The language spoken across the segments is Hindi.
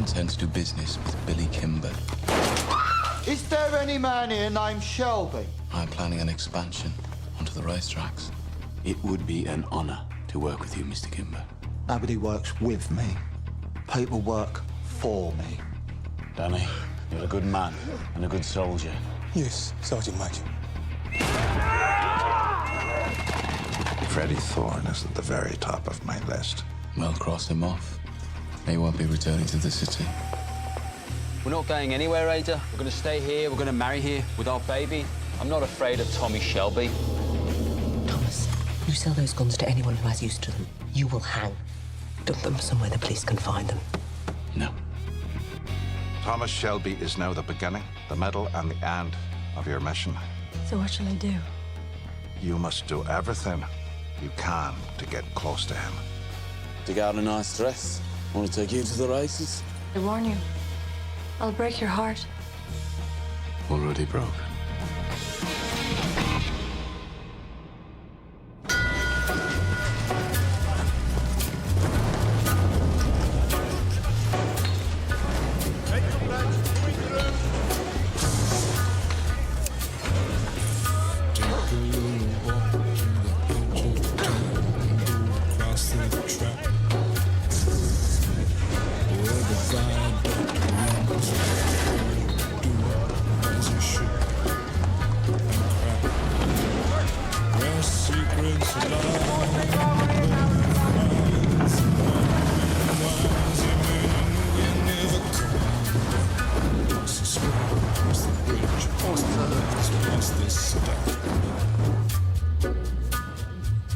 intend to do business with Billy Kimber. Is there any man here named Shelby? I'm planning an expansion onto the racetracks. It would be an honor to work with you, Mr. Kimber. Nobody works with me. People work for me. Danny, you're a good man and a good soldier. Yes, Sergeant Major. Freddie Thorne is at the very top of my list. Well, cross him off. He won't be returning to the city. We're not going anywhere, Ada. We're going to stay here. We're going to marry here with our baby. I'm not afraid of Tommy Shelby. Thomas, you sell those guns to anyone who has use to them, you will hang. Dump them somewhere the police can find them. No. Thomas Shelby is now the beginning, the middle, and the end of your mission. So what shall I do? You must do everything you can to get close to him. Dig out a nice dress. Want to take you to the races? I warn you, I'll break your heart. Already broke.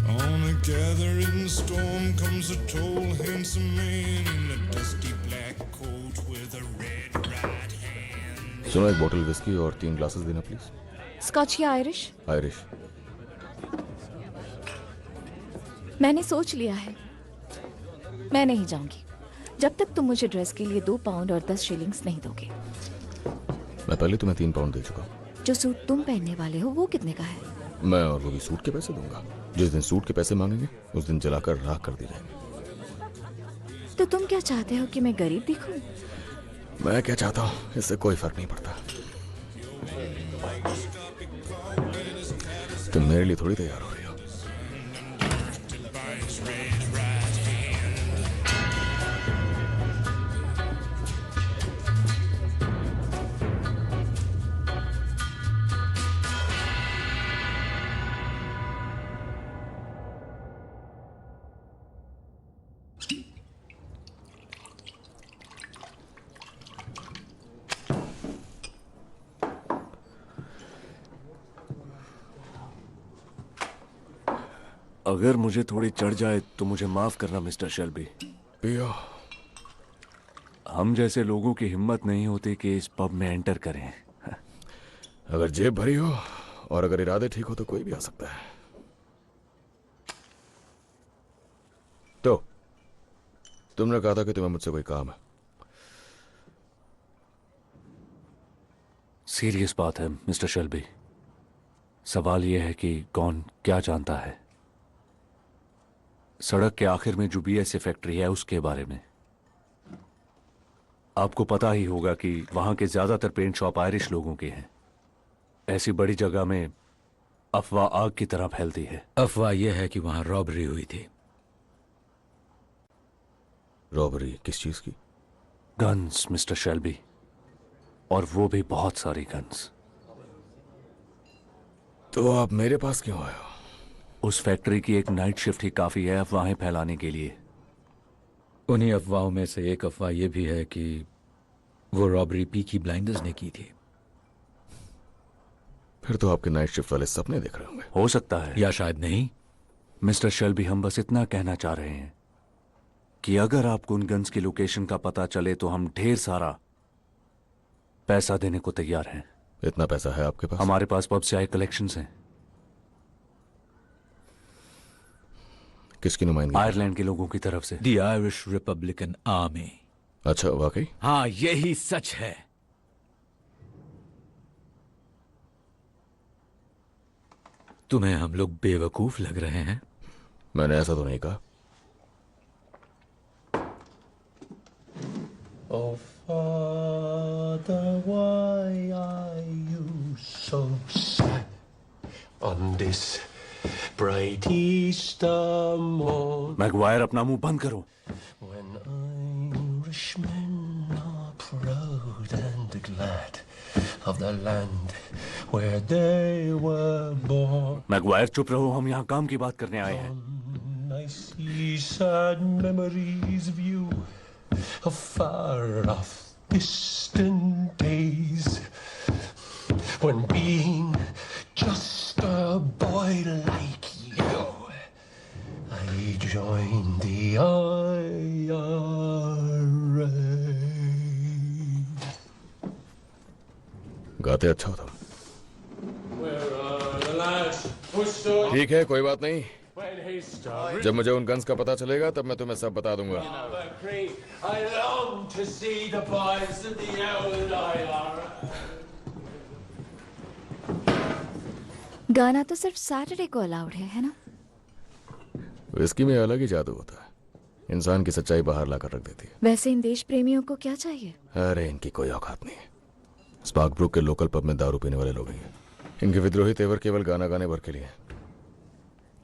On a gathering storm comes a tall, handsome man in a dusty black coat with a red right hand. सुनो, एक बोतल विस्की और 3 ग्लासेस देना प्लीज। स्कॉच या आयरिश? आयरिश। मैंने सोच लिया है, मैं नहीं जाऊंगी जब तक तुम मुझे ड्रेस के लिए 2 पाउंड और 10 शिलिंग्स नहीं दोगे। मैं पहले तुम्हें 3 पाउंड दे चुका हूँ। जो सूट तुम पहनने वाले हो वो कितने का है? मैं और वो भी सूट के पैसे दूंगा। जिस दिन सूट के पैसे मांगेंगे उस दिन जलाकर राख कर दी जाएगी। तो तुम क्या चाहते हो कि मैं गरीब दिखूं? मैं क्या चाहता हूँ इससे कोई फर्क नहीं पड़ता। तुम मेरे लिए थोड़ी तैयार हो रही हो। अगर मुझे थोड़ी चढ़ जाए तो मुझे माफ करना मिस्टर शेल्बी। पियो। हम जैसे लोगों की हिम्मत नहीं होती कि इस पब में एंटर करें। अगर जेब भरी हो और अगर इरादे ठीक हो तो कोई भी आ सकता है। तो तुमने कहा था कि तुम्हें मुझसे कोई काम है। सीरियस बात है मिस्टर शेल्बी। सवाल यह है कि कौन क्या जानता है सड़क के आखिर में जो बीएसए फैक्ट्री है उसके बारे में। आपको पता ही होगा कि वहां के ज्यादातर पेंट शॉप आयरिश लोगों के हैं। ऐसी बड़ी जगह में अफवाह आग की तरह फैलती है। अफवाह यह है कि वहां रॉबरी हुई थी। रॉबरी किस चीज की? गन्स मिस्टर शेल्बी, और वो भी बहुत सारी गन्स। तो आप मेरे पास क्यों आए हो? उस फैक्ट्री की एक नाइट शिफ्ट ही काफी है अफवाहें फैलाने के लिए। उन्हीं अफवाहों में से एक अफवाह यह भी है कि वो रॉबरी पीकी ब्लाइंडर्स ने की थी। फिर तो आपके नाइट शिफ्ट वाले सपने देख रहे होंगे। हो सकता है या शायद नहीं। मिस्टर शेल्बी, हम बस इतना कहना चाह रहे हैं कि अगर आपको उन गन्स की लोकेशन का पता चले तो हम ढेर सारा पैसा देने को तैयार हैं। इतना पैसा है आपके पास? हमारे पास पब से आए कलेक्शंस हैं। किसकी नुमाइंदगी? आयरलैंड के लोगों की तरफ से। The Irish Republican army. अच्छा, वाकई? हाँ, यही सच है। तुम्हें हम लोग बेवकूफ लग रहे हैं? मैंने ऐसा तो नहीं कहा। Oh, Father, why are you so sad on this bright Easter morn? Maguire, अपना मुंह बंद करो. When Irishmen are proud and glad of the land where they were born. Maguire, चुप रहो. हम यहाँ काम की बात करने आए हैं. I see sad memories of you, of far off distant days, when being just a boy like you, I joined the IRA. गाते अच्छा हो तुम. ठीक है, कोई बात नहीं. जब मुझे उन गन्स का पता चलेगा तब मैं तुम्हें सब बता दूंगा. I long to see the boys of the old IRA. गाना तो सिर्फ सैटरडे को अलाउड है ना? विस्की में अलग ही जादू होता है. इंसान की सच्चाई बाहर लाकर रख देती है. वैसे इन देश प्रेमियों को क्या चाहिए? अरे इनकी कोई औकात नहीं है. स्पार्कब्रुक के लोकल पब में दारू पीने वाले लोग हैं. इनके विद्रोही तेवर केवल गाना गाने भर के लिए.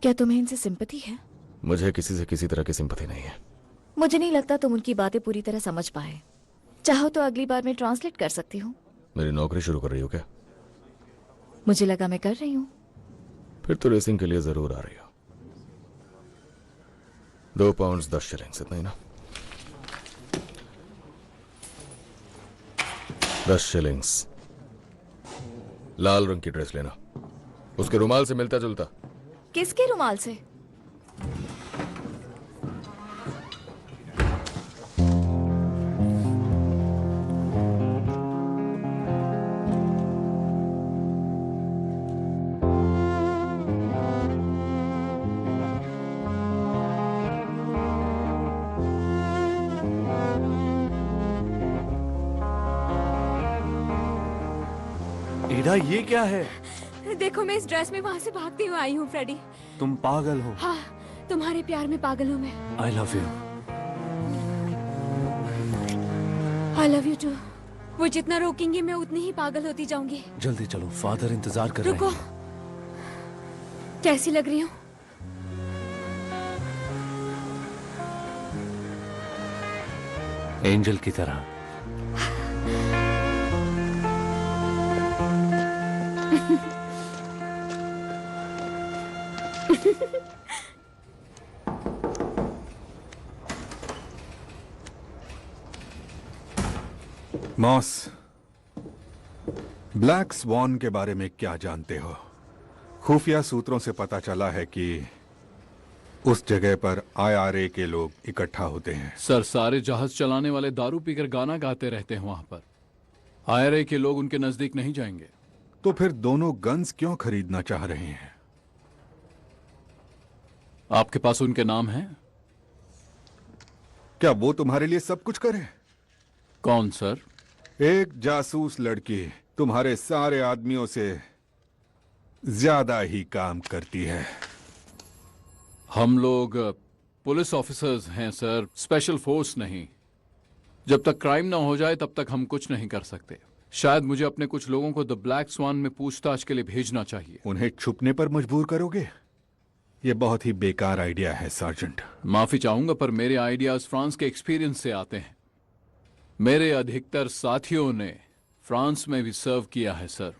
क्या तुम्हें इनसे सिंपैथी है? मुझे किसी से किसी तरह की सिंपैथी नहीं है. मुझे नहीं लगता तुम उनकी बातें पूरी तरह समझ पाए. चाहो तो अगली बार मैं ट्रांसलेट कर सकती हूँ. मेरी नौकरी शुरू कर रही हो क्या? मुझे लगा मैं कर रही हूँ. फिर तो रेसिंग के लिए जरूर आ रही हो. 2 पाउंड 10 शिलिंग्स, इतना ही ना? 10 शिलिंग्स. लाल रंग की ड्रेस लेना, उसके रुमाल से मिलता जुलता. किसके रुमाल से? ईडा, ये क्या है? देखो, मैं इस ड्रेस में वहां से भागती हुई आई हूँ फ्रेडी. तुम पागल हो. हाँ, तुम्हारे प्यार में पागल हूँ मैं. I love you. I love you too. वो जितना रोकेंगे मैं उतनी ही पागल होती जाऊंगी. जल्दी चलो, फादर इंतजार कर रहे हैं. रुको. कैसी लग रही हूँ? एंजल की तरह. मॉस, ब्लैक स्वॉन के बारे में क्या जानते हो? खुफिया सूत्रों से पता चला है कि उस जगह पर IRA के लोग इकट्ठा होते हैं. सर, सारे जहाज चलाने वाले दारू पीकर गाना गाते रहते हैं वहां पर. IRA के लोग उनके नजदीक नहीं जाएंगे. तो फिर दोनों गन्स क्यों खरीदना चाह रहे हैं? आपके पास उनके नाम हैं? क्या वो तुम्हारे लिए सब कुछ करे? कौन सर? एक जासूस लड़की तुम्हारे सारे आदमियों से ज्यादा ही काम करती है. हम लोग पुलिस ऑफिसर्स हैं सर, स्पेशल फोर्स नहीं. जब तक क्राइम ना हो जाए तब तक हम कुछ नहीं कर सकते. शायद मुझे अपने कुछ लोगों को द ब्लैक स्वान में पूछताछ के लिए भेजना चाहिए. उन्हें छुपने पर मजबूर करोगे? यह बहुत ही बेकार आइडिया है सार्जेंट. माफी चाहूंगा पर मेरे आइडियाज फ्रांस के एक्सपीरियंस से आते हैं. मेरे अधिकतर साथियों ने फ्रांस में भी सर्व किया है सर.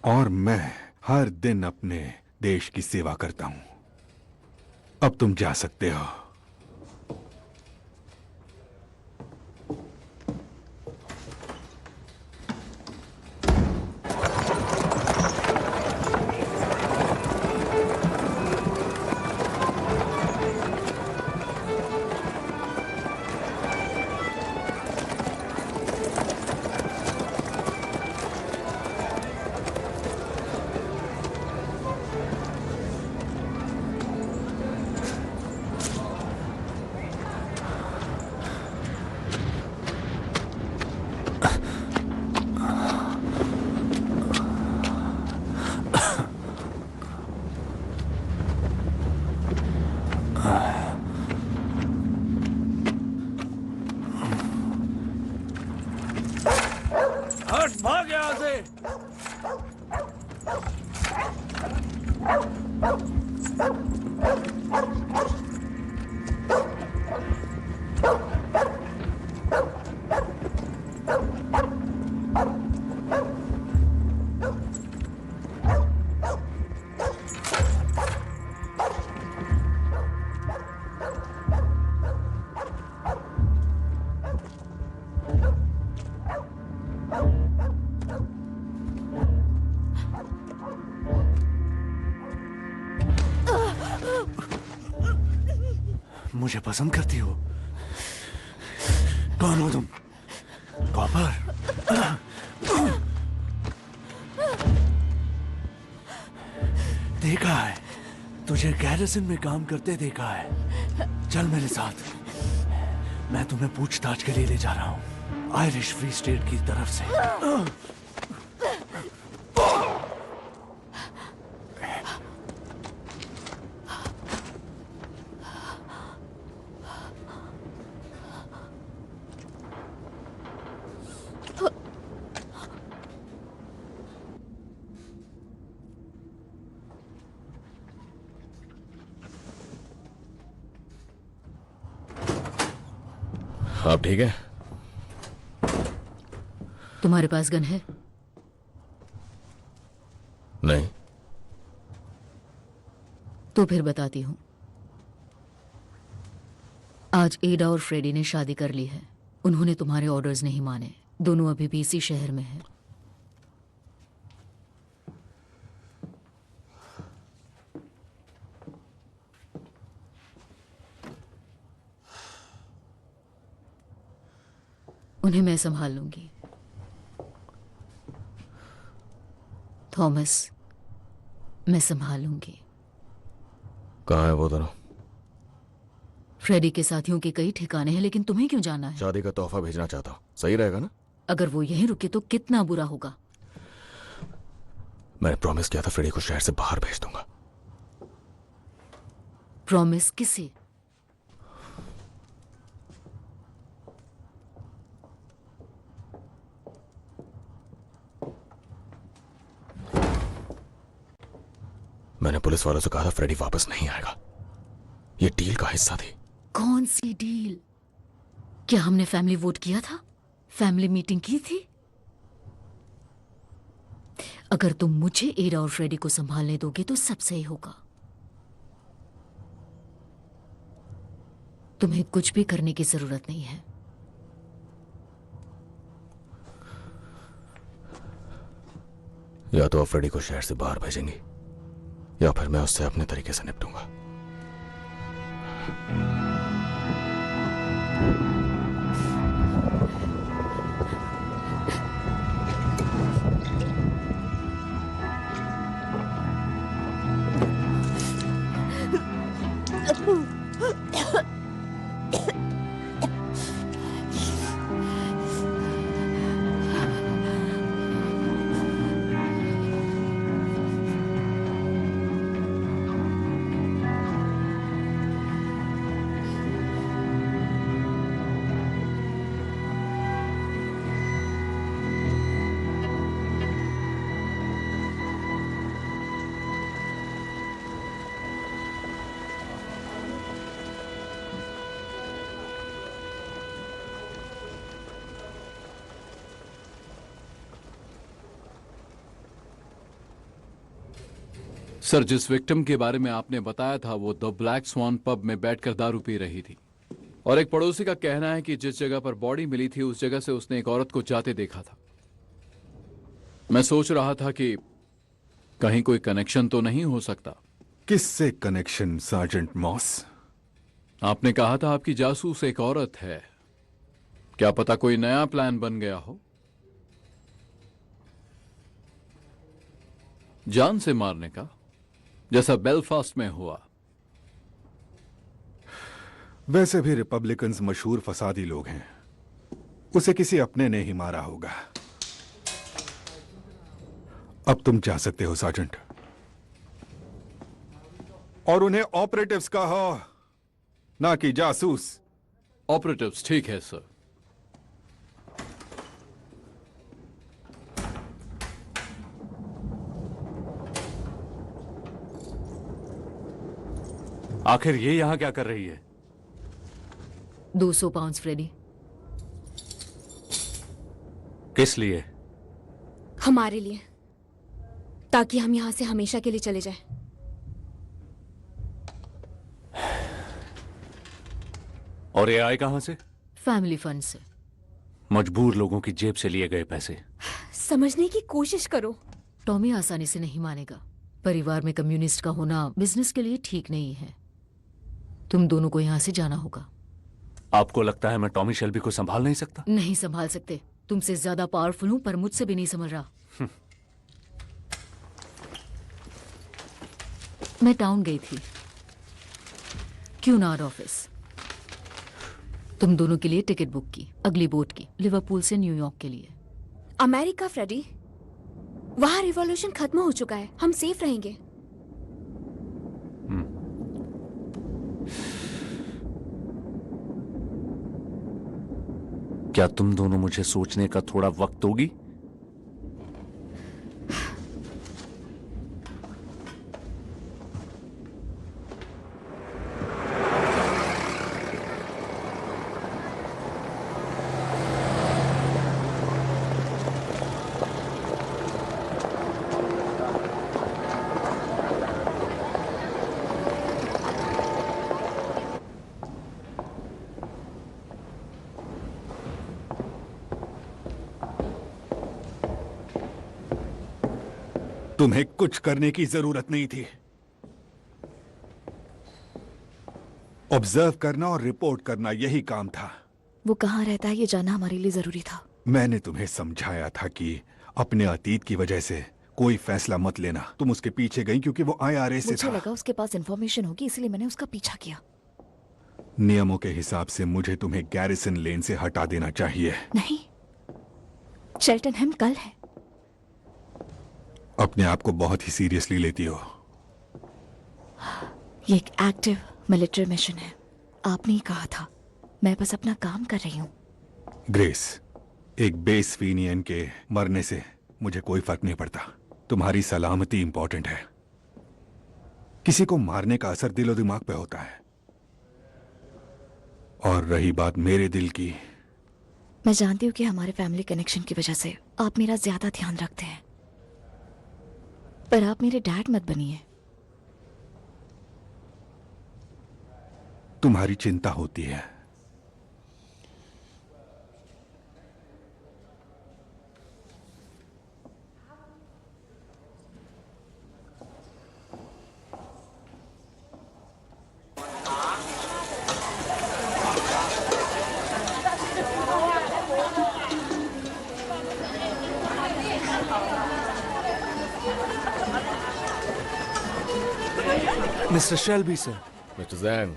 और मैं हर दिन अपने देश की सेवा करता हूं. अब तुम जा सकते हो. मुझे पसंद करती हो? कौन हो तुम? कॉपर? देखा है, तुझे गैरिसन में काम करते देखा है। चल मेरे साथ, मैं तुम्हें पूछताछ के लिए ले जा रहा हूँ, आयरिश फ्री स्टेट की तरफ से। आप ठीक है? तुम्हारे पास गन है? नहीं। तो फिर बताती हूं। आज एडा और फ्रेडी ने शादी कर ली है। उन्होंने तुम्हारे ऑर्डर्स नहीं माने। दोनों अभी भी इसी शहर में हैं। उन्हें मैं संभाल लूंगी। थॉमस, मैं संभाल लूंगी। कहाँ है वो दोनों? फ्रेडी के साथियों के कई ठिकाने हैं, लेकिन तुम्हें क्यों जाना है? शादी का तोहफा भेजना चाहता हूँ, सही रहेगा ना? अगर वो यहीं रुके तो कितना बुरा होगा। मैंने प्रॉमिस किया था फ्रेडी को शहर से बाहर भेज दूंगा। प्रॉमिस किसे? मैंने पुलिस वालों से कहा था फ्रेडी वापस नहीं आएगा। ये डील का हिस्सा थी। कौन सी डील? क्या हमने फैमिली वोट किया था? फैमिली मीटिंग की थी? अगर तुम मुझे एडा और फ्रेडी को संभालने दोगे तो सब सही होगा। तुम्हें कुछ भी करने की जरूरत नहीं है। या तो आप फ्रेडी को शहर से बाहर भेजेंगी या फिर मैं उससे अपने तरीके से निपटूंगा। सर, जिस विक्टिम के बारे में आपने बताया था वो द ब्लैक स्वान पब में बैठकर दारू पी रही थी, और एक पड़ोसी का कहना है कि जिस जगह पर बॉडी मिली थी उस जगह से उसने एक औरत को जाते देखा था। मैं सोच रहा था कि कहीं कोई कनेक्शन तो नहीं हो सकता। किससे कनेक्शन सार्जेंट मॉस? आपने कहा था आपकी जासूस एक औरत है। क्या पता कोई नया प्लान बन गया हो? जान से मारने का, जैसा बेलफास्ट में हुआ। वैसे भी रिपब्लिकन्स मशहूर फसादी लोग हैं। उसे किसी अपने ने ही मारा होगा। अब तुम जा सकते हो सार्जेंट, और उन्हें ऑपरेटिव्स कहो, ना कि जासूस। ऑपरेटिव्स, ठीक है सर। आखिर ये यहां क्या कर रही है? 200 पाउंड्स फ्रेडी। किस लिए? हमारे लिए, ताकि हम यहां से हमेशा के लिए चले जाएं। और ये आए कहां से? फैमिली फंड से। मजबूर लोगों की जेब से लिए गए पैसे। समझने की कोशिश करो। टॉमी आसानी से नहीं मानेगा। परिवार में कम्युनिस्ट का होना बिजनेस के लिए ठीक नहीं है। तुम दोनों को यहां से जाना होगा। आपको लगता है मैं टॉमी शेल्बी को संभाल नहीं सकता? नहीं संभाल सकते। तुमसे ज्यादा पावरफुल हूं, पर मुझसे भी नहीं संभल रहा। मैं टाउन गई थी, क्यूनार्ड ऑफिस। तुम दोनों के लिए टिकट बुक की, अगली बोट की, लिवरपूल से न्यूयॉर्क के लिए। अमेरिका फ्रेडी, वहां रिवॉल्यूशन खत्म हो चुका है, हम सेफ रहेंगे। क्या तुम दोनों मुझे सोचने का थोड़ा वक्त दोगी? तुम्हें कुछ करने की जरूरत नहीं थी। ऑब्जर्व करना और रिपोर्ट करना, यही काम था। वो कहाँ रहता है ये जानना हमारे लिए जरूरी था। मैंने तुम्हें समझाया था कि अपने अतीत की वजह से कोई फैसला मत लेना। तुम उसके पीछे गई क्योंकि वो IRA से मुझे था। लगा उसके पास इंफॉर्मेशन होगी, इसलिए मैंने उसका पीछा किया। नियमों के हिसाब से मुझे तुम्हें गैरिसन लेन से हटा देना चाहिए। नहीं, चेल्टनहम कल है। अपने आप को बहुत ही सीरियसली लेती हो। ये एक एक्टिव मिलिट्री मिशन है। आपने ही कहा था, मैं बस अपना काम कर रही हूँ। ग्रेस, एक बेस फिनियन के मरने से मुझे कोई फर्क नहीं पड़ता। तुम्हारी सलामती इंपॉर्टेंट है। किसी को मारने का असर दिलो दिमाग पे होता है। और रही बात मेरे दिल की, मैं जानती हूँ कि हमारे फैमिली कनेक्शन की वजह से आप मेरा ज्यादा ध्यान रखते हैं, पर आप मेरे डैड मत बनिए। तुम्हारी चिंता होती है। Mister Shelby sir. मिस्टर जैंग,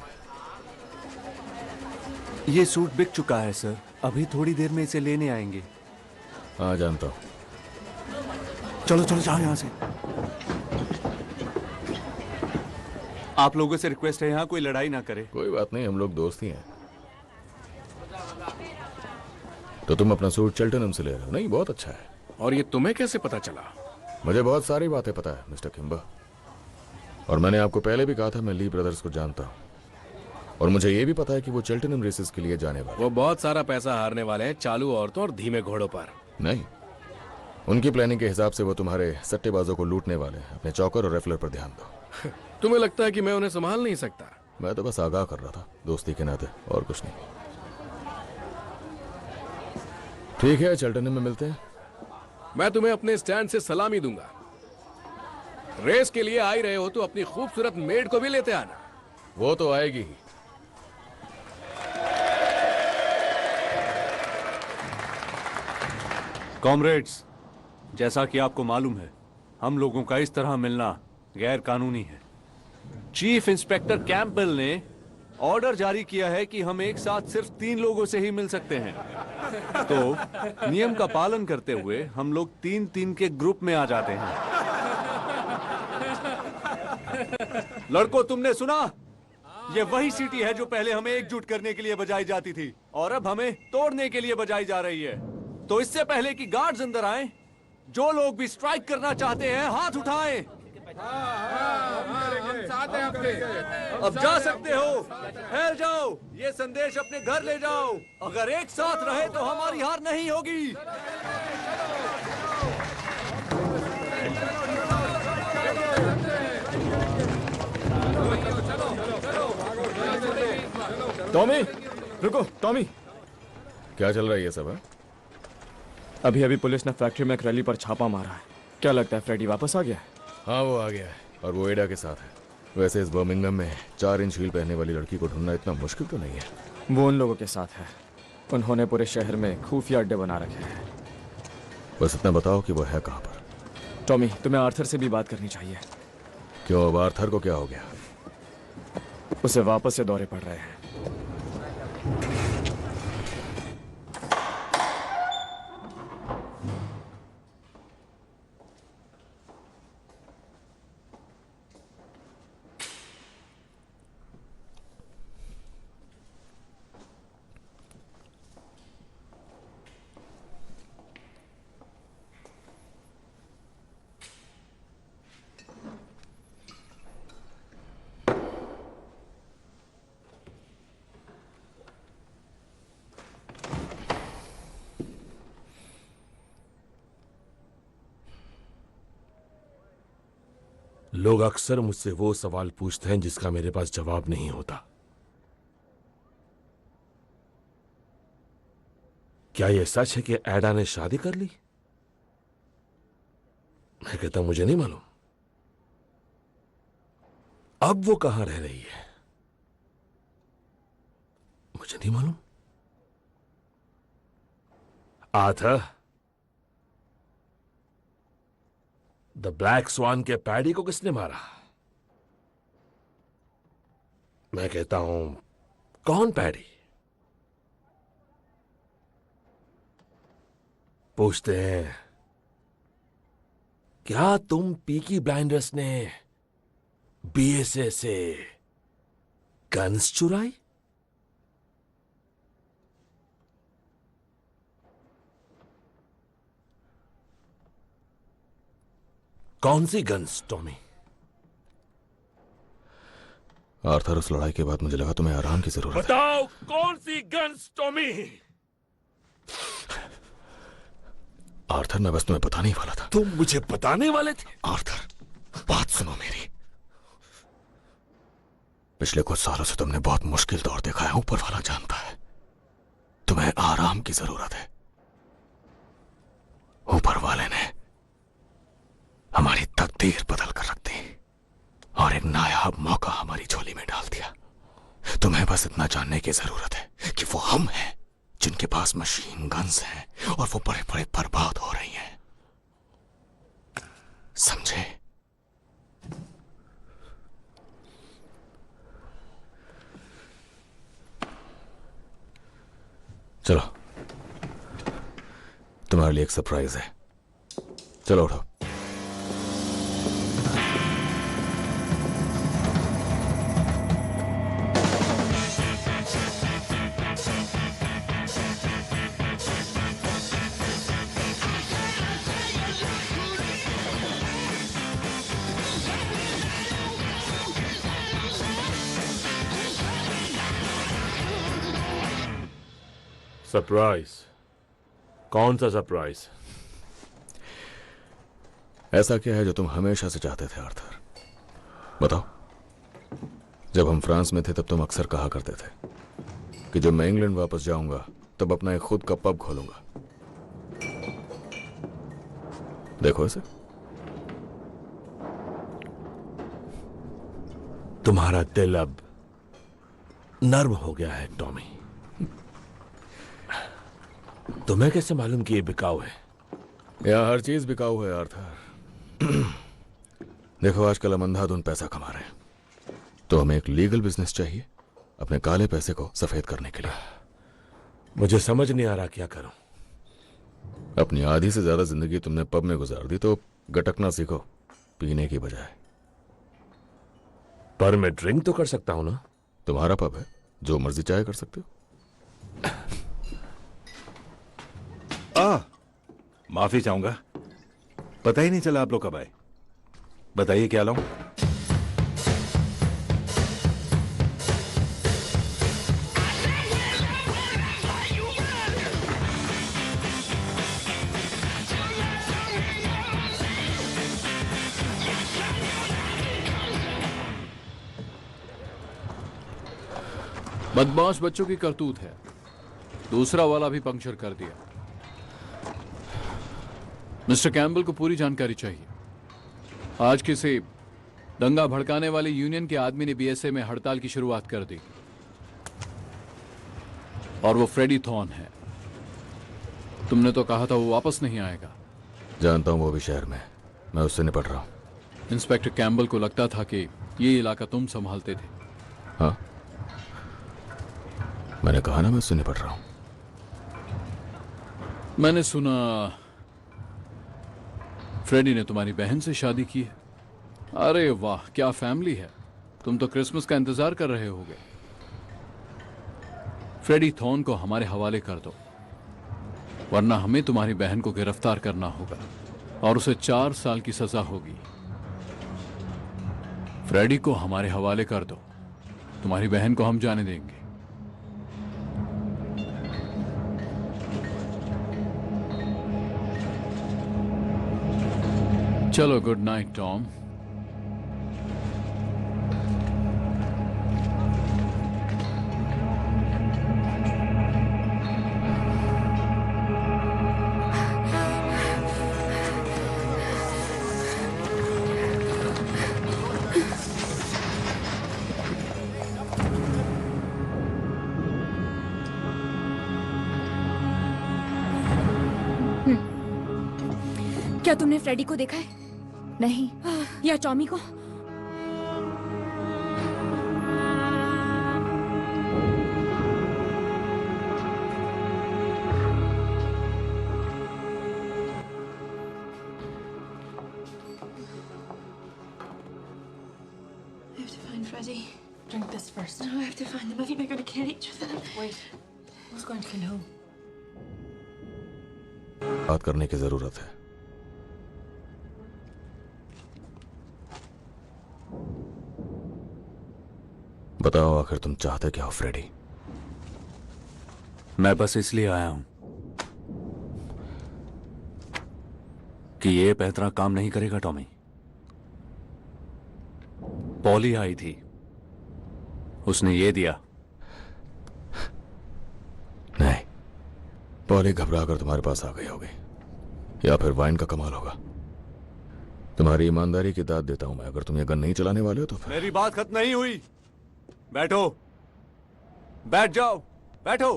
ये सूट बिक चुका है सर, अभी थोड़ी देर में इसे लेने आएंगे। हाँ जानता हूँ। चलो चलो जाओ यहाँ से। आप लोगों से रिक्वेस्ट है यहाँ कोई लड़ाई ना करे। कोई बात नहीं, हम लोग दोस्त ही हैं। तो तुम अपना सूट चेल्टनहम से ले रहे हो? नहीं, बहुत अच्छा है। और ये तुम्हें कैसे पता चला? मुझे बहुत सारी बातें पता है मिस्टर किम्बर, और मैंने आपको पहले भी कहा था मैं ली ब्रदर्स को जानता हूँ, और मुझे ये भी पता है कि वो चेल्टनहम रेसेस के लिए जाने वाले। वो बहुत सारा पैसा हारने वाले हैं चालू औरतों और धीमे घोड़ों पर। नहीं, उनकी प्लानिंग के हिसाब से वो तुम्हारे सट्टेबाजों को लूटने वाले हैं। अपने चौकर और रेफलर पर ध्यान दो। तुम्हें लगता है कि मैं उन्हें संभाल नहीं सकता? मैं तो बस आगाह कर रहा था, दोस्ती के नाते, और कुछ नहीं। ठीक है, चेल्टनहम में मिलते हैं। मैं तुम्हें अपने स्टैंड से सलामी दूंगा। रेस के लिए आ ही रहे हो तो अपनी खूबसूरत मेड को भी लेते आना। वो तो आएगी ही। कॉमरेड्स, जैसा कि आपको मालूम है, हम लोगों का इस तरह मिलना गैर कानूनी है। चीफ इंस्पेक्टर कैंपबेल ने ऑर्डर जारी किया है कि हम एक साथ सिर्फ 3 लोगों से ही मिल सकते हैं। तो नियम का पालन करते हुए हम लोग 3-3 के ग्रुप में आ जाते हैं। लड़कों, तुमने सुना? ये वही सीटी है जो पहले हमें एकजुट करने के लिए बजाई जाती थी और अब हमें तोड़ने के लिए बजाई जा रही है। तो इससे पहले कि गार्ड्स अंदर आएं, जो लोग भी स्ट्राइक करना चाहते हैं हाथ उठाएं। अब जा सकते हो, फैल जाओ, ये संदेश अपने घर ले जाओ। अगर एक साथ रहे तो हमारी हार नहीं होगी। टॉमी, रुको। टॉमी, क्या चल रहा है ये सब? है अभी पुलिस ने फैक्ट्री में एक रैली पर छापा मारा है। क्या लगता है फ्रेडी वापस आ गया है? हाँ, वो आ गया है और वो एडा के साथ है। वैसे इस बर्मिंघम में 4 इंच हील पहनने वाली लड़की को ढूंढना इतना मुश्किल तो नहीं है। वो उन लोगों के साथ है। उन्होंने पूरे शहर में खुफिया अड्डे बना रखे हैं। बस इतना बताओ कि वो है कहाँ पर। टॉमी, तुम्हें आर्थर से भी बात करनी चाहिए। क्यों, अब आर्थर को क्या हो गया? उसे वापस से दौरे पड़ रहे हैं। लोग अक्सर मुझसे वो सवाल पूछते हैं जिसका मेरे पास जवाब नहीं होता। क्या यह सच है कि एडा ने शादी कर ली? मैं कहता हूं मुझे नहीं मालूम। अब वो कहां रह रही है मुझे नहीं मालूम। आर्थर, द ब्लैक स्वान के पैडी को किसने मारा? मैं कहता हूं कौन पैडी? पूछते हैं क्या तुम पीकी ब्लाइंडर्स ने बीएसए से गन्स चुराई? कौन सी गन्स, टॉमी? आर्थर, उस लड़ाई के बाद मुझे लगा तुम्हें आराम की जरूरत है। बताओ कौन सी गन्स, टॉमी? आर्थर, मैं बस तुम्हें बताने ही वाला था। तुम मुझे बताने वाले थे? आर्थर, बात सुनो मेरी। पिछले कुछ सालों से तुमने बहुत मुश्किल दौर देखा है। ऊपर वाला जानता है तुम्हें आराम की जरूरत है। ऊपर वाले ने हमारी तकदीर बदल कर रख दी और एक नायाब मौका हमारी झोली में डाल दिया। तुम्हें बस इतना जानने की जरूरत है कि वो हम हैं जिनके पास मशीन गन्स हैं और वो बड़े बड़े बर्बाद हो रही हैं। समझे? चलो, तुम्हारे लिए एक सरप्राइज है। चलो उठो। सरप्राइज? कौन सा सरप्राइज? ऐसा क्या है जो तुम हमेशा से चाहते थे आर्थर? बताओ। जब हम फ्रांस में थे तब तुम अक्सर कहा करते थे कि जब मैं इंग्लैंड वापस जाऊंगा तब अपना एक खुद का पब खोलूंगा। देखो इसे। तुम्हारा दिल अब नर्म हो गया है टॉमी। तुम्हें कैसे मालूम कि ये बिकाऊ है? यहां हर चीज बिकाऊ है आर्थर। देखो, आजकल हम अंधाधुन पैसा कमा रहे हैं, तो हमें एक लीगल बिजनेस चाहिए अपने काले पैसे को सफेद करने के लिए। मुझे समझ नहीं आ रहा क्या करूं। अपनी आधी से ज्यादा जिंदगी तुमने पब में गुजार दी, तो गटकना सीखो पीने की बजाय। पर मैं ड्रिंक तो कर सकता हूं ना? तुम्हारा पब है, जो मर्जी चाहे कर सकते हो। माफी चाहूंगा, पता ही नहीं चला आप लोग कब आए। बताइए क्या लाऊं? बदमाश बच्चों की करतूत है। दूसरा वाला भी पंक्चर कर दिया। मिस्टर कैम्बल को पूरी जानकारी चाहिए। आज किसी दंगा भड़काने वाली यूनियन के आदमी ने बीएसए में हड़ताल की शुरुआत कर दी और वो फ्रेडी थॉर्न है। तुमने तो कहा था वो वापस नहीं आएगा। जानता हूं वो भी शहर में, मैं उससे निपट रहा हूं। इंस्पेक्टर कैम्बल को लगता था कि ये इलाका तुम संभालते थे। हाँ, मैंने कहा ना मैं उससे निपट रहा हूं। मैंने सुना फ्रेडी ने तुम्हारी बहन से शादी की है। अरे वाह, क्या फैमिली है। तुम तो क्रिसमस का इंतजार कर रहे होगे। फ्रेडी थॉर्न को हमारे हवाले कर दो, वरना हमें तुम्हारी बहन को गिरफ्तार करना होगा और उसे 4 साल की सजा होगी। फ्रेडी को हमारे हवाले कर दो, तुम्हारी बहन को हम जाने देंगे। चलो, गुड नाइट टॉम। क्या तुमने फ्रेडी को देखा है? नहीं। या टॉमी को? I have to find Freddie. Drink this first. No, I have to find them. I think they're going to kill each other. Wait. Who's going to kill who? बात करने की जरूरत है। बताओ, आखिर तुम चाहते क्या हो फ्रेडी? मैं बस इसलिए आया हूं कि ये पैतरा काम नहीं करेगा टॉमी। पॉली आई थी, उसने ये दिया। नहीं, पॉली घबरा कर तुम्हारे पास आ गई होगी, या फिर वाइन का कमाल होगा। तुम्हारी ईमानदारी की दाद देता हूं मैं। अगर तुम ये गन नहीं चलाने वाले हो तो फिर मेरी बात खत्म नहीं हुई। बैठो, बैठ जाओ, बैठो।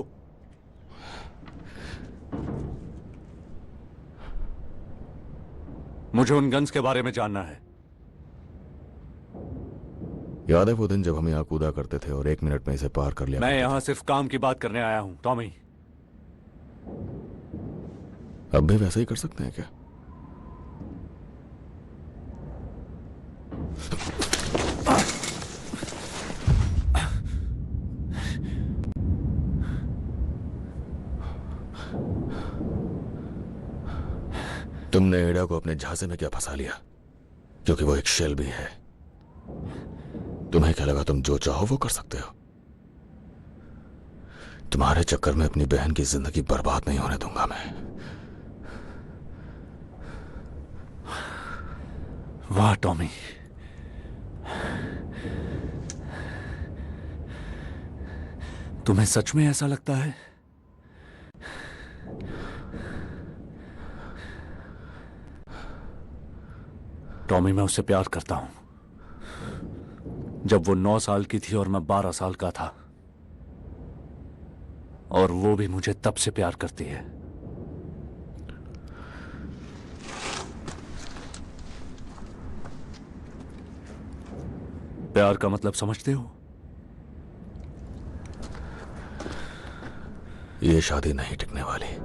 मुझे उन गन्स के बारे में जानना है। याद है वो दिन जब हम यहां कूदा करते थे और 1 मिनट में इसे पार कर लिया? मैं यहां सिर्फ काम की बात करने आया हूं टॉमी। अब भी वैसा ही कर सकते हैं क्या? तुमने एडा को अपने झांसे में क्या फंसा लिया? क्योंकि वो एक शेल भी है। तुम्हें क्या लगा तुम जो चाहो वो कर सकते हो? तुम्हारे चक्कर में अपनी बहन की जिंदगी बर्बाद नहीं होने दूंगा मैं। वाह टॉमी, तुम्हें सच में ऐसा लगता है? टॉमी, मैं उससे प्यार करता हूं। जब वो 9 साल की थी और मैं 12 साल का था, और वो भी मुझे तब से प्यार करती है। प्यार का मतलब समझते हो? ये शादी नहीं टिकने वाली।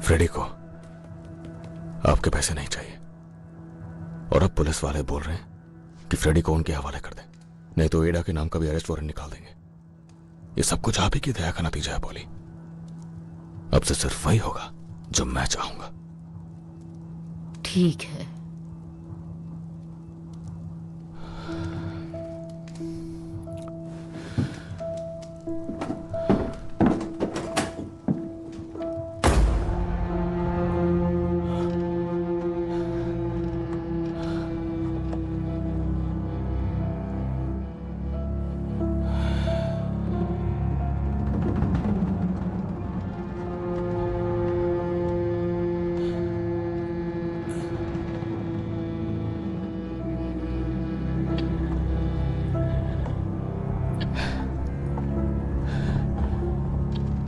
फ्रेडी को आपके पैसे नहीं चाहिए, और अब पुलिस वाले बोल रहे हैं कि फ्रेडी को उनके हवाले कर दें, नहीं तो एडा के नाम का भी अरेस्ट वारंट निकाल देंगे। ये सब कुछ आप ही की दया का नतीजा है पॉली। अब से सिर्फ वही होगा जो मैं चाहूंगा। ठीक है,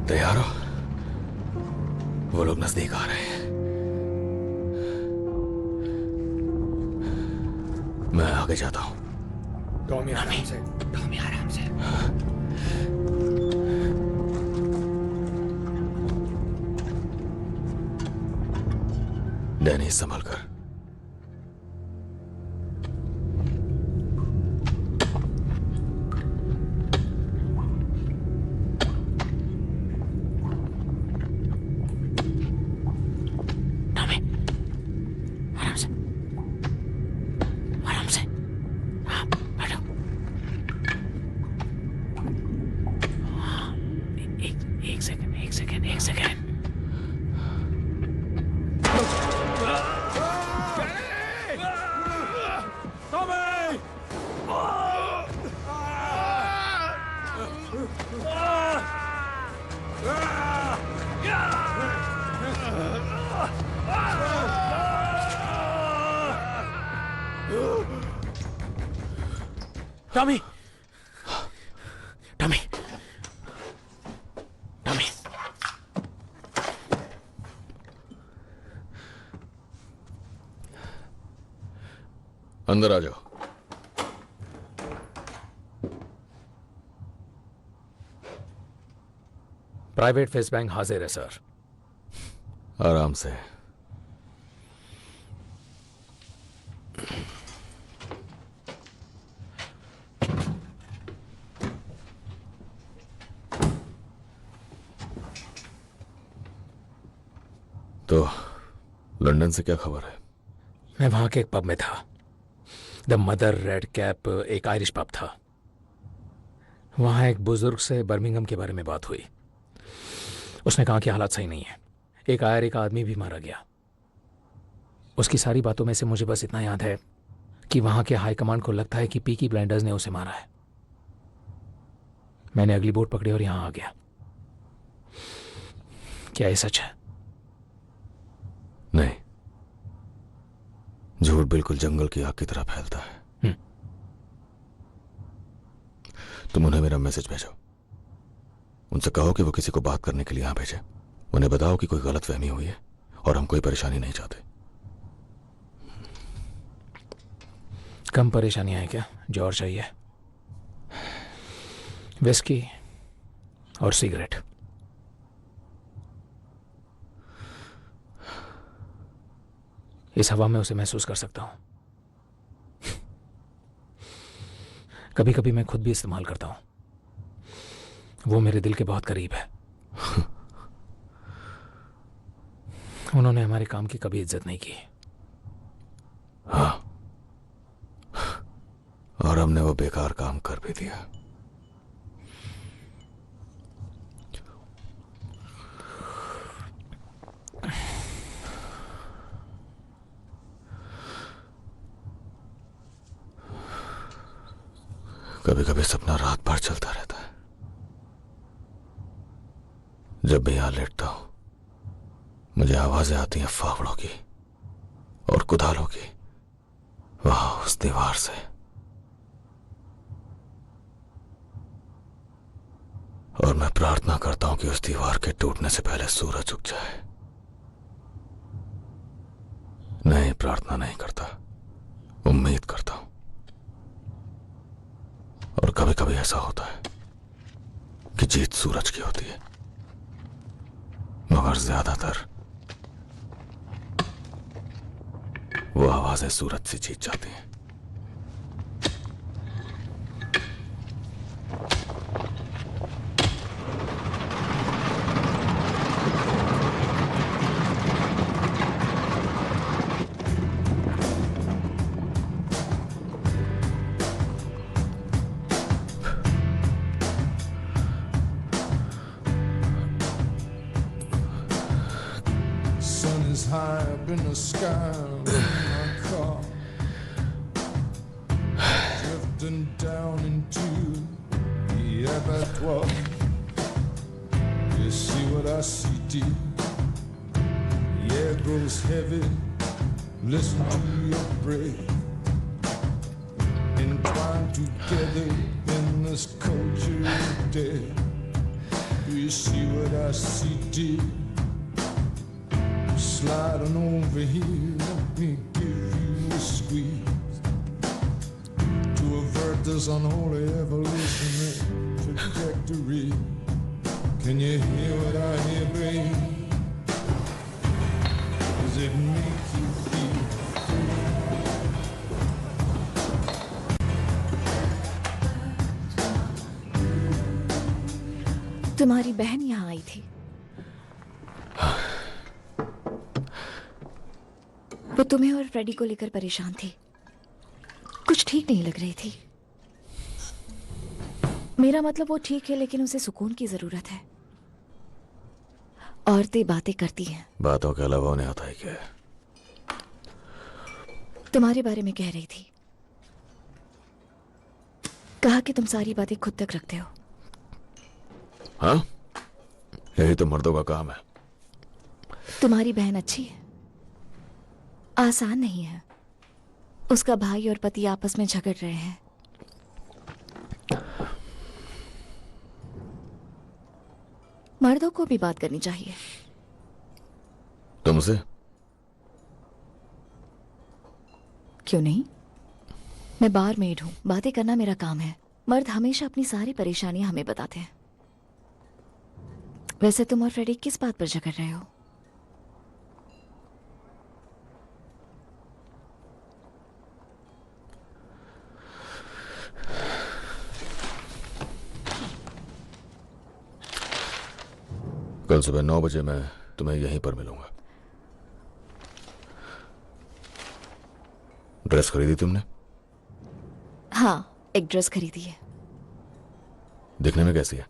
तैयार हो? वो लोग नजदीक आ रहे हैं। मैं आगे जाता हूं। टॉमी आराम से। टॉमी आराम से। डैनी संभल कर। Tommy, Tommy, Tommy. अंदर आ जाओ। प्राइवेट फेस बैंक हाजिर है सर। आराम से। तो लंदन से क्या खबर है? मैं वहां के एक पब में था। द मदर रेड कैप एक आयरिश पब था। वहां एक बुजुर्ग से बर्मिंघम के बारे में बात हुई। उसने कहा कि हालात सही नहीं है। एक आयरिश आदमी भी मारा गया। उसकी सारी बातों में से मुझे बस इतना याद है कि वहां के हाई कमांड को लगता है कि पीकी ब्लाइंडर्स ने उसे मारा है। मैंने अगली बोट पकड़ी और यहां आ गया। क्या ये सच है? नहीं, झूठ बिल्कुल जंगल की आग की तरह फैलता है। तुम उन्हें मेरा मैसेज भेजो। उनसे कहो कि वो किसी को बात करने के लिए यहां भेजे। उन्हें बताओ कि कोई गलतफहमी हुई है और हम कोई परेशानी नहीं चाहते। कम परेशानियां हैं क्या? जो और चाहिए? विस्की और सिगरेट। इस हवा में उसे महसूस कर सकता हूं। कभी कभी मैं खुद भी इस्तेमाल करता हूं। वो मेरे दिल के बहुत करीब है। उन्होंने हमारे काम की कभी इज्जत नहीं की। हाँ, और हमने वो बेकार काम कर भी दिया। कभी कभी सपना रात भर चलता रहता है। जब भी यहां लेटता हूं मुझे आवाजें आती हैं फावड़ों की और कुदालों की, वहां उस दीवार से। और मैं प्रार्थना करता हूं कि उस दीवार के टूटने से पहले सूरज उग जाए। नहीं, प्रार्थना नहीं करता, उम्मीद करता हूं। और कभी कभी ऐसा होता है कि जीत सूरज की होती है, मगर ज्यादातर वो आवाजें सूरज से जीत जाती हैं। High up in the sky in my car, drifting down into the abattoir. You see what I see, dear? The air grows heavy. Listen to your breath, entwined together in this culture of death. We you see what I see, dear? Sliding over here, let me give you a squeeze to avert this unholy evolutionary trajectory. Can you hear what I hear, babe? Does it make you feel? तुम्हारी बहन यहाँ आई थी। वो तुम्हें और फ्रेडी को लेकर परेशान थी। कुछ ठीक नहीं लग रही थी। मेरा मतलब वो ठीक है, लेकिन उसे सुकून की जरूरत है। औरतें बातें करती हैं। बातों के अलावा उन्हें आता है क्या? तुम्हारे बारे में कह रही थी। कहा कि तुम सारी बातें खुद तक रखते हो। हाँ, यही तो मर्दों का काम है। तुम्हारी बहन अच्छी है, आसान नहीं है। उसका भाई और पति आपस में झगड़ रहे हैं। मर्दों को भी बात करनी चाहिए। तुमसे? क्यों नहीं? मैं बार मेड हूं, बातें करना मेरा काम है। मर्द हमेशा अपनी सारी परेशानियां हमें बताते हैं। वैसे तुम और फ्रेडी किस बात पर झगड़ रहे हो? कल सुबह 9 बजे मैं तुम्हें यहीं पर मिलूंगा। ड्रेस खरीदी तुमने? हाँ, एक ड्रेस खरीदी है। दिखने में कैसी है?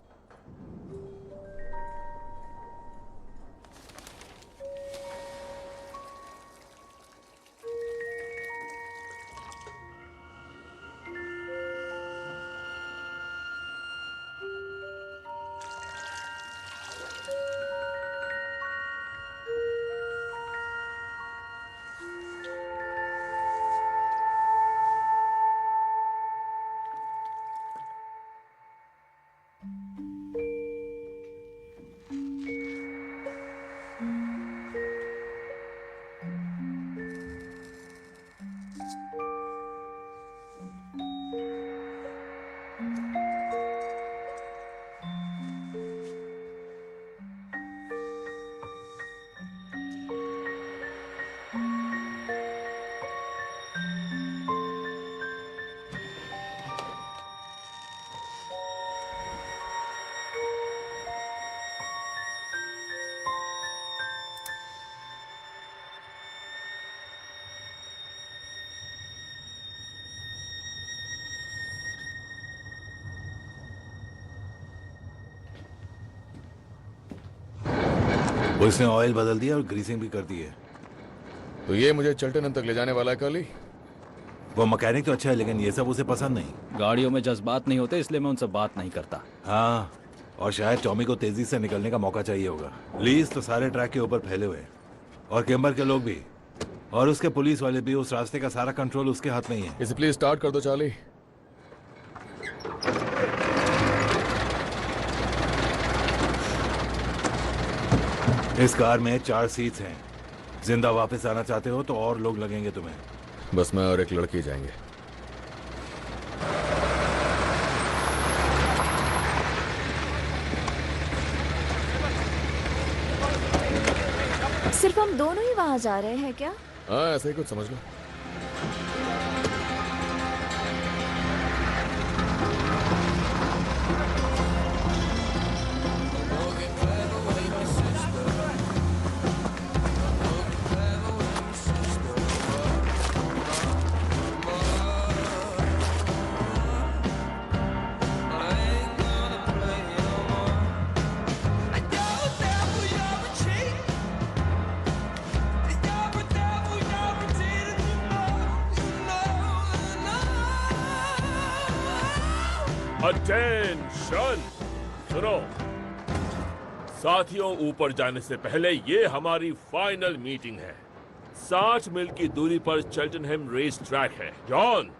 उसने ऑयल बदल दिया और ग्रीसिंग भी कर दी है। तो ये मुझे चल्टन तक ले जाने वाला है काली? वो मैकेनिक तो अच्छा है, लेकिन ये सब उसे पसंद नहीं। गाड़ियों में जज्बात नहीं होते, इसलिए मैं उनसे बात नहीं करता। हाँ, और शायद टॉमी को तेजी से निकलने का मौका चाहिए होगा। लीज तो सारे ट्रैक के ऊपर फैले हुए, और किम्बर के लोग भी, और उसके पुलिस वाले भी। उस रास्ते का सारा कंट्रोल उसके हाथ में ही है। इसे प्लीज स्टार्ट कर दो चार्ली। इस कार में 4 सीट्स हैं। जिंदा वापस आना चाहते हो तो और लोग लगेंगे तुम्हें। बस मैं और एक लड़की जाएंगे। सिर्फ हम दोनों ही वहां जा रहे हैं क्या? हाँ, ऐसा ही कुछ समझ लो। अटेंशन! सुनो साथियों, ऊपर जाने से पहले ये हमारी फाइनल मीटिंग है। 60 मील की दूरी पर चेल्टनहम रेस ट्रैक है। जॉन,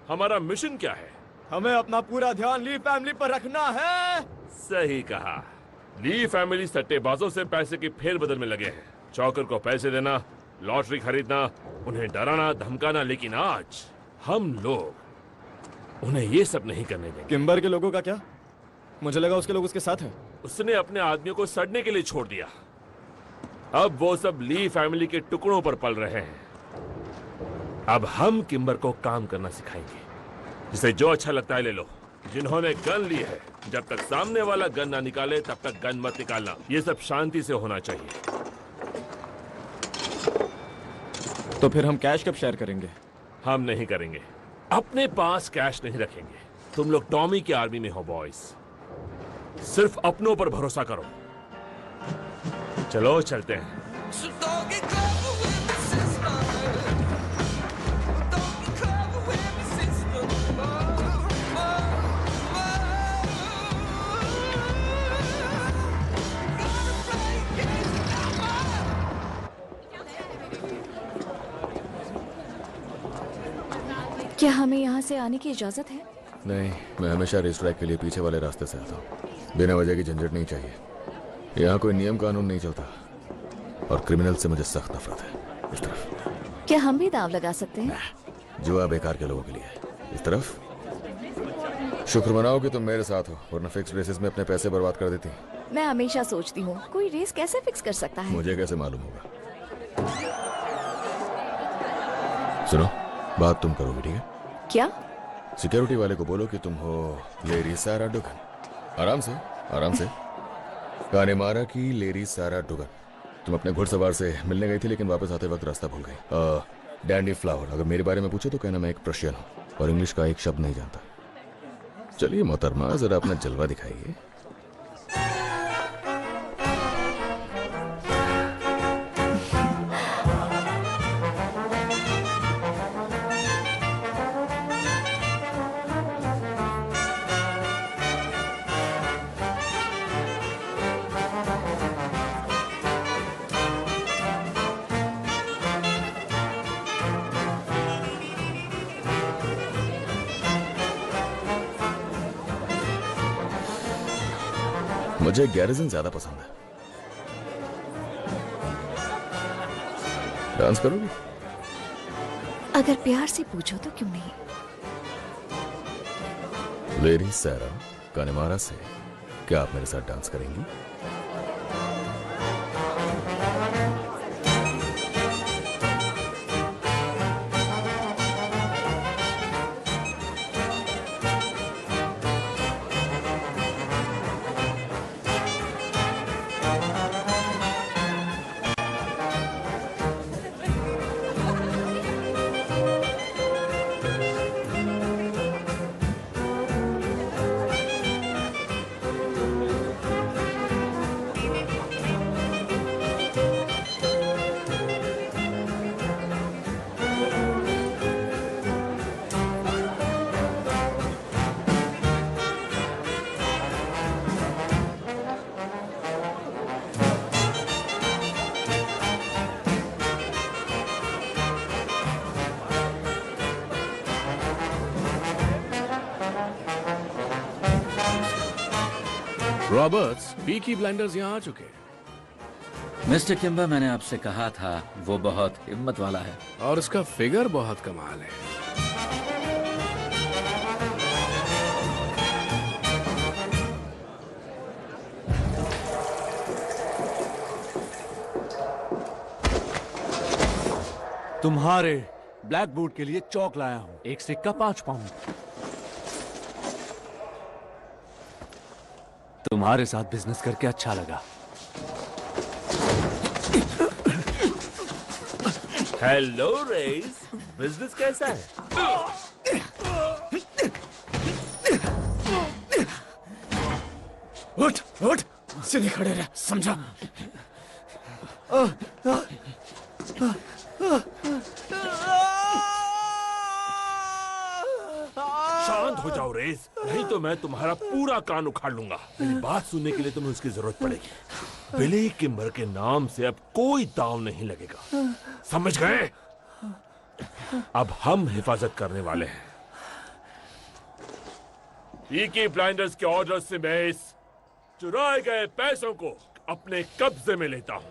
हमारा मिशन क्या है? हमें अपना पूरा ध्यान ली फैमिली पर रखना है। सही कहा। ली फैमिली सट्टेबाजों से पैसे की फेरबदल में लगे हैं। चौकर को पैसे देना, लॉटरी खरीदना, उन्हें डराना धमकाना, लेकिन आज हम लोग उन्हें ये सब नहीं करने देंगे। किम्बर के लोगों का क्या? मुझे लगा उसके लोग उसके साथ हैं। उसने अपने आदमियों को सड़ने के लिए छोड़ दिया। अब वो सब ली फैमिली के टुकड़ों पर पल रहे हैं। अब हम किम्बर को काम करना सिखाएंगे। जिसे जो अच्छा लगता है ले लो। जिन्होंने गन ली है, जब तक सामने वाला गन ना निकाले तब तक गन मत निकालना। ये सब शांति से होना चाहिए। तो फिर हम कैश कब शेयर करेंगे? हम नहीं करेंगे। अपने पास कैश नहीं रखेंगे। तुम लोग टॉमी की आर्मी में हो बॉयज। सिर्फ अपनों पर भरोसा करो। चलो चलते हैं। क्या हमें यहाँ से आने की इजाजत है? नहीं, मैं हमेशा रेस ट्रैक के लिए पीछे वाले रास्ते से आता हूँ। बिना वजह की झंझट नहीं चाहिए। यहाँ कोई नियम कानून नहीं चलता और क्रिमिनल से मुझे सख्त नफरत है। इस तरफ क्या हम भी दांव लगा सकते हैं? जुआ बेकार के लोगों के लिए है। इस तरफ शुक्र मनाओ कि तुम मेरे साथ हो, वरना फिक्स रेसेस में अपने पैसे बर्बाद कर देती। मैं हमेशा सोचती हूँ कोई रेस कैसे फिक्स कर सकता है? मुझे कैसे मालूम होगा? सुनो, बात तुम करोगे, ठीक है? क्या? सिक्योरिटी वाले को बोलो कि तुम हो लेरी सारा डुगन। आराम से, आराम से। कानेमारा की लेरी सारा डुगन। तुम अपने घुड़सवार से मिलने गई थी, लेकिन वापस आते वक्त रास्ता भूल गई। Dandy flower. अगर मेरे बारे में पूछे तो कहना मैं एक प्रशियन हूँ और इंग्लिश का एक शब्द नहीं जानता। चलिए मोहतरमा, जरा अपना जलवा दिखाइए। मुझे गैरिजन ज्यादा पसंद है। डांस करोगी? अगर प्यार से पूछो तो क्यों नहीं। लेरी सारा कानेमारा से क्या आप मेरे साथ डांस करेंगी? रॉबर्ट्स, पीकी ब्लाइंडर्स यहाँ आ चुके हैं। मिस्टर किम्बर, मैंने आपसे कहा था वो बहुत हिम्मत वाला है और उसका फिगर बहुत कमाल है। तुम्हारे ब्लैक बूट के लिए चौक लाया हूं। एक सिक्का 5 पाउंड। तुम्हारे साथ बिजनेस करके अच्छा लगा। हेलो रेस, बिजनेस कैसा है? उठ उठ, सीधे खड़े रह, समझा? शांत हो जाओ रेस, नहीं तो मैं तुम्हारा पूरा कान उखाड़ लूंगा। मेरी बात सुनने के लिए तुम्हें उसकी जरूरत पड़ेगी। बिली किम्बर के नाम से अब कोई दांव नहीं लगेगा, समझ गए? अब हम हिफाजत करने वाले हैं। पीकी ब्लाइंडर्स के ऑर्डर से मैं इस चुराए गए पैसों को अपने कब्जे में लेता हूं।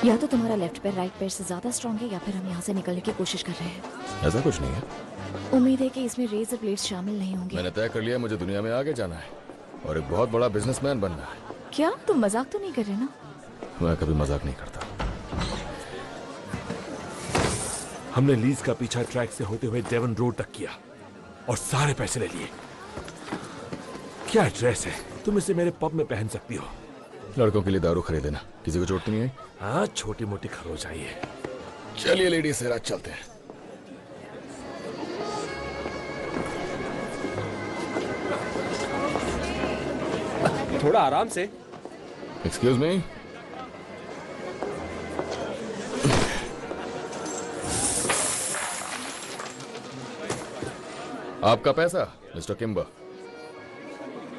या तो तुम्हारा लेफ्ट पैर राइट पैर से ज्यादा स्ट्रांग है या फिर हम यहाँ से निकलने की कोशिश कर रहे हैं। ऐसा कुछ नहीं है। उम्मीद है कि इसमें रेजर ब्लेड्स शामिल नहीं होंगे। मैंने तय कर लिया मुझे दुनिया में आगे जाना है और एक बहुत बड़ा बिजनेसमैन बनना है। क्या तुम मजाक तो नहीं कर रहे ना? मैं कभी मजाक नहीं करता। हमने लीज का पीछा ट्रैक से होते हुए डेवन रोड तक किया और सारे पैसे ले लिए। क्या ड्रेस है, तुम इसे मेरे पब में पहन सकती हो। लड़कों के लिए दारू खरीद लेना, किसी को चोट तो नहीं आई? हाँ, छोटी मोटी खरोच आई है। चलिए लेडीज से रात चलते हैं। थोड़ा आराम से। Excuse me. आपका पैसा मिस्टर किम्बर,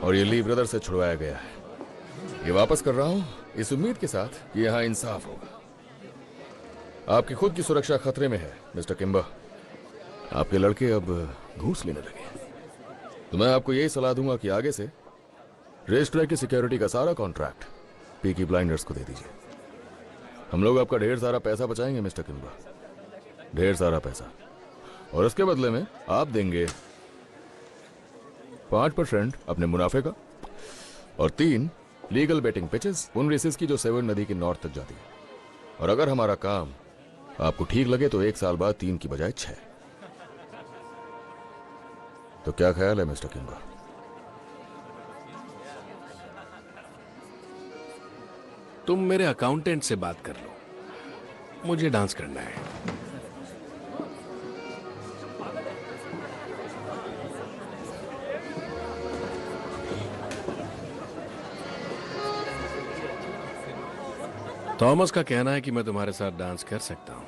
और ये ली ब्रदर से छुड़वाया गया है। ये वापस कर रहा हूं इस उम्मीद के साथ कि यहां इंसाफ होगा। आपकी खुद की सुरक्षा खतरे में है मिस्टर किम्बर। आपके लड़के अब घूस लेने लगे, तो मैं आपको यही सलाह दूंगा कि आगे से रेस ट्रैक की सिक्योरिटी का सारा कॉन्ट्रैक्ट पीकी ब्लाइंडर्स को दे दीजिए। हम लोग आपका ढेर सारा पैसा बचाएंगे मिस्टर किम्बर, ढेर सारा पैसा, और उसके बदले में आप देंगे 5% अपने मुनाफे का और 3 लीगल बेटिंग पिचेस उन रेसेस की जो सेवन नदी के नॉर्थ तक जाती है। और अगर हमारा काम आपको ठीक लगे तो 1 साल बाद 3 की बजाय 6। तो क्या ख्याल है मिस्टर किम्बर? तुम मेरे अकाउंटेंट से बात कर लो, मुझे डांस करना है। थॉमस का कहना है कि मैं तुम्हारे साथ डांस कर सकता हूं।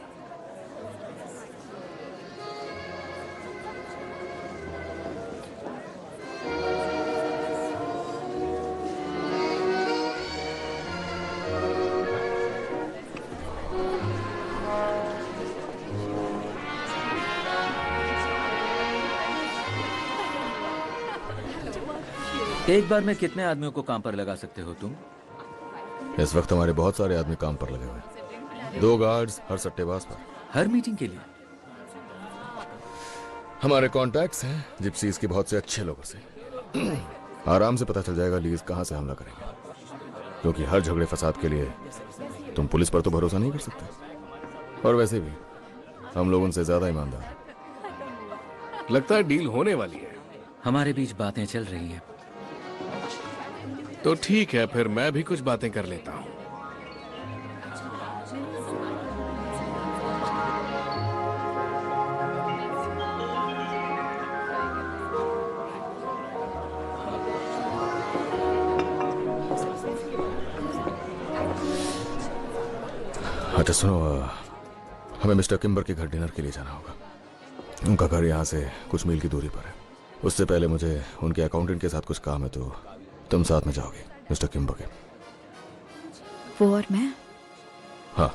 एक बार में कितने आदमियों को काम पर लगा सकते हो तुम? इस वक्त हमारे बहुत सारे आदमी काम पर लगे हुए हैं। 2 गार्ड्स हर सट्टेबाज पर। हर मीटिंग के लिए? हमारे कॉन्टैक्ट्स हैं जिप्सीज के बहुत से अच्छे लोगों से। आराम से पता चल जाएगा लीज कहां से हमला करेंगे, क्योंकि हर झगड़े फसाद के लिए तुम पुलिस पर तो भरोसा नहीं कर सकते, और वैसे भी हम लोग उनसे ज्यादा ईमानदार हैं। लगता है डील होने वाली है। हमारे बीच बातें चल रही हैं। तो ठीक है, फिर मैं भी कुछ बातें कर लेता हूं। अच्छा सुनो, हमें मिस्टर किम्बर के घर डिनर के लिए जाना होगा। उनका घर यहाँ से कुछ मील की दूरी पर है। उससे पहले मुझे उनके अकाउंटेंट के साथ कुछ काम है, तो तुम साथ में जाओगे मिस्टर किम्बर के? वो और मैं? हाँ,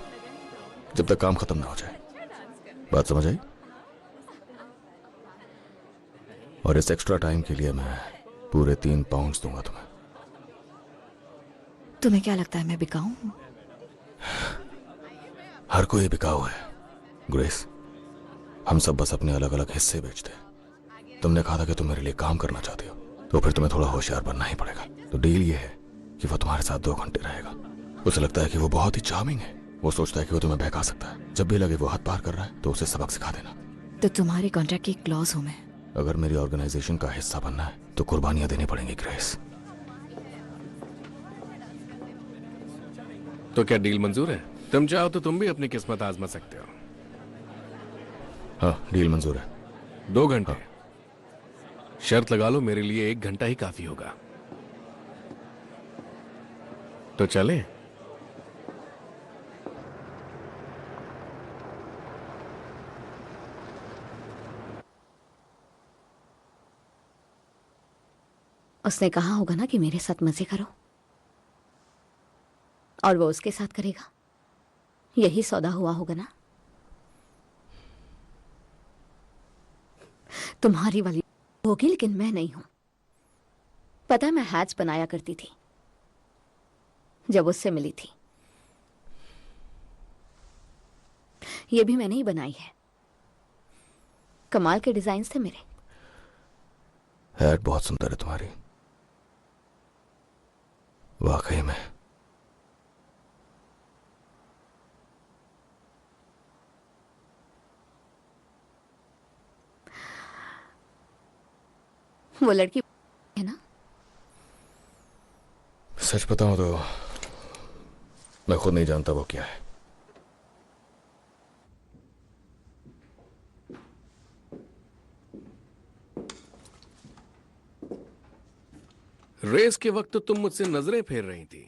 जब तक काम खत्म ना हो जाए। बात समझ आई? और इस एक्स्ट्रा टाइम के लिए मैं पूरे 3 पाउंड्स दूंगा तुम्हें। तुम्हें क्या लगता है मैं बिकाऊ हूं? हर कोई बिकाऊ है ग्रेस। हम सब बस अपने अलग अलग हिस्से बेचते हैं। तुमने कहा था कि तुम मेरे लिए काम करना चाहते हो, तो फिर तुम्हें थोड़ा होशियार बनना ही पड़ेगा। तो डील ये है कि वो तुम्हारे साथ 2 घंटे रहेगा। उसे लगता है कि वो बहुत ही चार्मिंग है। वो सोचता है कि वो तुम्हें बहका सकता है। जब भी लगे वो हद पार कर रहा है तो उसे सबक सिखा देना। तो तुम्हारे कॉन्ट्रैक्ट की क्लॉज हूं मैं। अगर मेरी ऑर्गेनाइजेशन का हिस्सा बनना है तो कुर्बानियां देनी पड़ेंगी ग्रेस। तो क्या डील मंजूर है? तुम चाहो तो तुम भी अपनी किस्मत आजमा सकते हो। हाँ, डील मंजूर है। 2 घंटे। शर्त लगा लो, मेरे लिए 1 घंटा ही काफी होगा। तो चले? उसने कहा होगा ना कि मेरे साथ मजे करो, और वो उसके साथ करेगा। यही सौदा हुआ होगा ना। तुम्हारी वाली होगी, लेकिन मैं नहीं हूं। पता है, मैं हैट्स बनाया करती थी जब उससे मिली थी। ये भी मैंने ही बनाई है। कमाल के डिजाइन्स थे मेरे। हैट बहुत सुंदर है तुम्हारी, वाकई में। वो लड़की है ना? सच बताऊं तो मैं खुद नहीं जानता वो क्या है। रेस के वक्त तो तुम मुझसे नजरें फेर रही थी,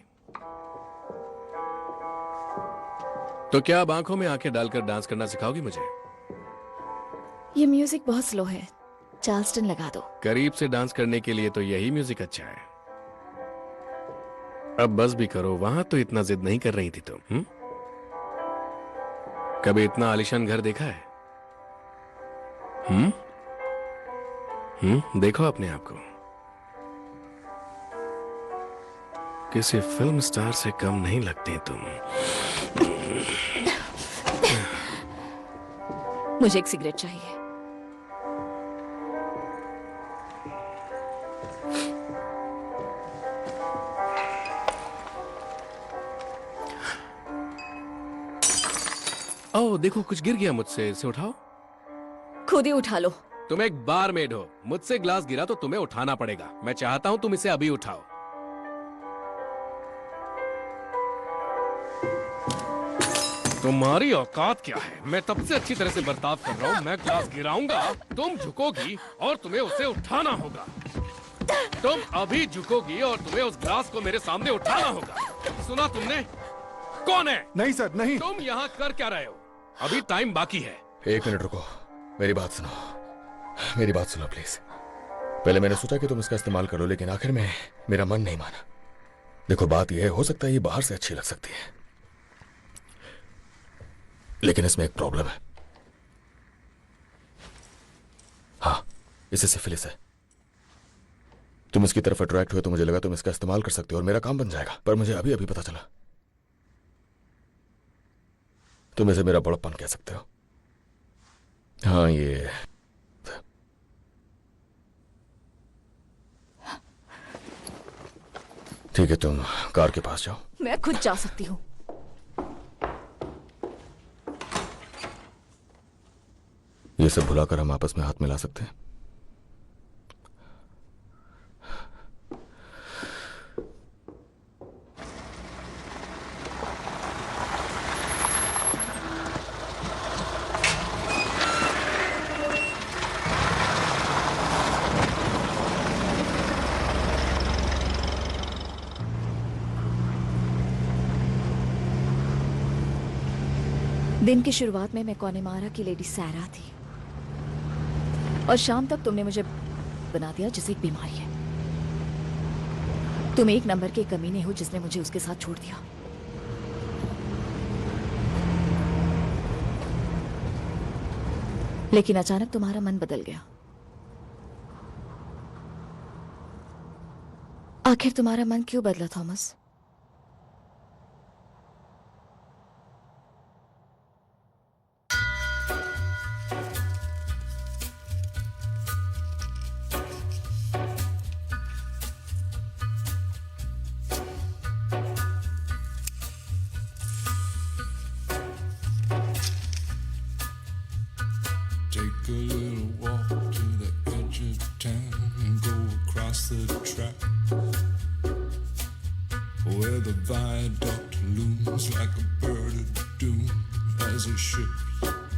तो क्या अब आंखों में आंखें डालकर डांस करना सिखाओगी मुझे? ये म्यूजिक बहुत स्लो है, चार्ल्सटन लगा दो। करीब से डांस करने के लिए तो यही म्यूजिक अच्छा है। अब बस भी करो, वहां तो इतना जिद नहीं कर रही थी तुम। कभी इतना आलीशान घर देखा है? देखो अपने आप को, किसी फिल्म स्टार से कम नहीं लगती तुम। मुझे एक सिगरेट चाहिए। ओह देखो, कुछ गिर गया मुझसे, इसे उठाओ। खुद ही उठा लो। तुम एक बारमेड हो, मुझसे ग्लास गिरा तो तुम्हें उठाना पड़ेगा। मैं चाहता हूं तुम इसे अभी उठाओ। तुम्हारी औकात क्या है? मैं तब से अच्छी तरह से बर्ताव कर रहा हूं। मैं ग्लास गिराऊंगा, तुम झुकोगी और तुम्हें उसे उठाना होगा। तुम अभी झुकोगी और तुम्हें उस ग्लास को मेरे सामने उठाना होगा। सुना तुमने? कौन है? नहीं सर, नहीं। तुम यहाँ कर क्या रहे हो? अभी टाइम बाकी है। एक मिनट रुको, मेरी बात सुनो, मेरी बात सुनो प्लीज। पहले मैंने सोचा कि तुम इसका इस्तेमाल करो, लेकिन आखिर में मेरा मन नहीं माना। देखो बात यह है, हो सकता है ये बाहर से अच्छी लग सकती है, लेकिन इसमें एक प्रॉब्लम है। हाँ, इसे सिफिलिस है। तुम इसकी तरफ अट्रैक्ट हुए तो मुझे लगा तुम इसका इस्तेमाल कर सकते हो और मेरा काम बन जाएगा, पर मुझे अभी अभी पता चला तुम इसे मेरा बड़प्पन कह सकते हो। हाँ, ये ठीक है, तुम कार के पास जाओ। मैं खुद जा सकती हूँ। ये सब भुलाकर हम आपस में हाथ मिला सकते हैं। दिन की शुरुआत में मैं कोनेमारा की लेडी सैरा थी, और शाम तक तुमने मुझे बना दिया जिसे एक बीमारी है। तुम एक नंबर के कमीने हो जिसने मुझे उसके साथ छोड़ दिया। लेकिन अचानक तुम्हारा मन बदल गया। आखिर तुम्हारा मन क्यों बदला Thomas? Take a little walk to the edge of town and go across the track where the viaduct looms like a bird of doom as it ships